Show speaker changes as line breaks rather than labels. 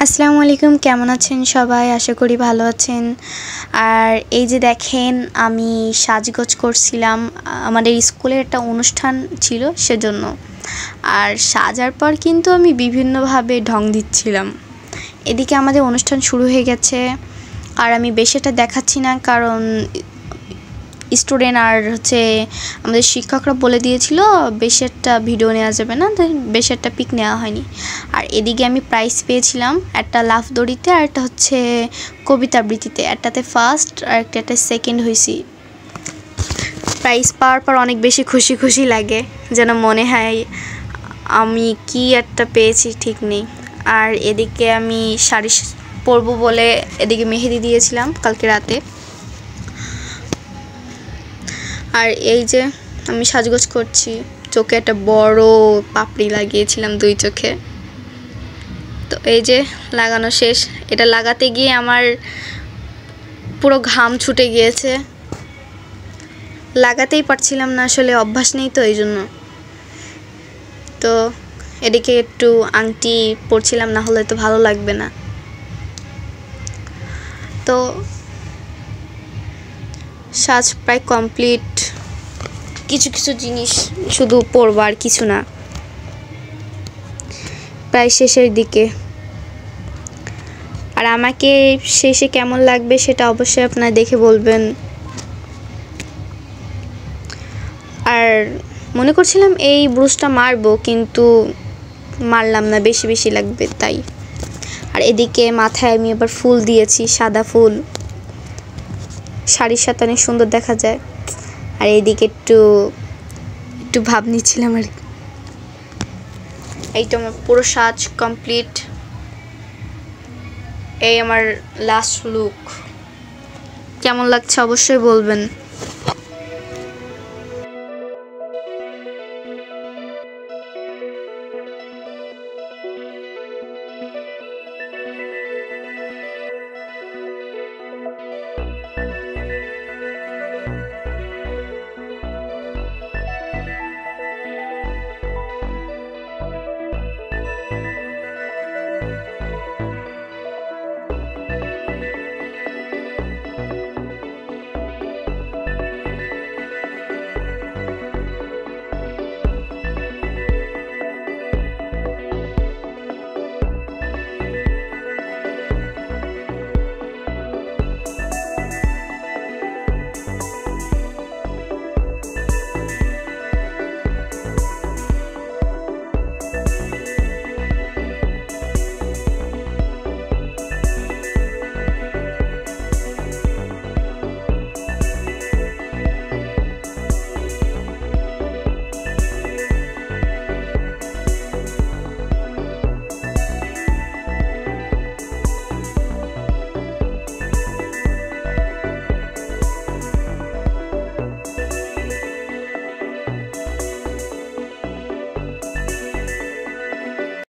আসসালামু আলাইকুম, কেমন আছেন সবাই? আশা করি ভালো আছেন। আর এই যে দেখেন, আমি সাজগোজ করছিলাম, আমাদের স্কুলের একটা অনুষ্ঠান ছিল সেজন্য। আর সাজার পর কিন্তু আমি বিভিন্নভাবে ঢং দিচ্ছিলাম। এদিকে আমাদের অনুষ্ঠান শুরু হয়ে গেছে, আর আমি বেশি এটা দেখাচ্ছি না, কারণ স্টুডেন্ট আর আমাদের শিক্ষকরা বলে দিয়েছিল বেশি একটা ভিডিও নেওয়া যাবে না, বেশি একটা পিক নেওয়া হয়নি। আর এদিকে আমি প্রাইজ পেয়েছিলাম, একটা লাফ দড়িতে আর একটা কবিতা আবৃত্তিতে, একটাতে ফার্স্ট আর একটাতে সেকেন্ড হয়েছি। প্রাইজ পাওয়ার পর অনেক বেশি খুশি খুশি লাগে, যেন মনে হয় আমি কি একটা পেয়েছি ঠিক নেই। আর এদিকে আমি শাড়ি পরবো বলে এদিকে মেহেদি দিয়েছিলাম কালকে রাতে। আর এই যে আমি সাজগোজ করছি, চোখে একটা বড় পাপড়ি লাগিয়েছিলাম 2 চোখে। তো এই যে লাগানো শেষ। এটা লাগাতে গিয়ে আমার পুরো ঘাম ছুটে গিয়েছে, লাগাতেই পারছিলাম না, আসলে অভ্যাস নেই তো এই জন্য। তো এদিকে একটু আংটি পরছিলাম, না হলে তো ভালো লাগবে না। তো সাজ প্রায় কমপ্লিট, কিছু কিছু জিনিস শুধু পরবো আর কিছু না, প্রায় শেষের দিকে। আর আমাকে শেষে কেমন লাগবে সেটা অবশ্যই আপনারা দেখে বলবেন। আর মনে করছিলাম এই ব্রুশটা মারবো, কিন্তু মারলাম না, বেশি বেশি লাগবে তাই। আর এদিকে মাথায় আমি আবার ফুল দিয়েছি, সাদা ফুল, শাড়ির সাথে অনেক সুন্দর দেখা যায়। আর এইদিকে একটু একটু ভাব নিচ্ছিলাম আর কি। এই তো আমার পুরো সাজ কমপ্লিট, এই আমার লাস্ট লুক। কেমন লাগছে অবশ্যই বলবেন।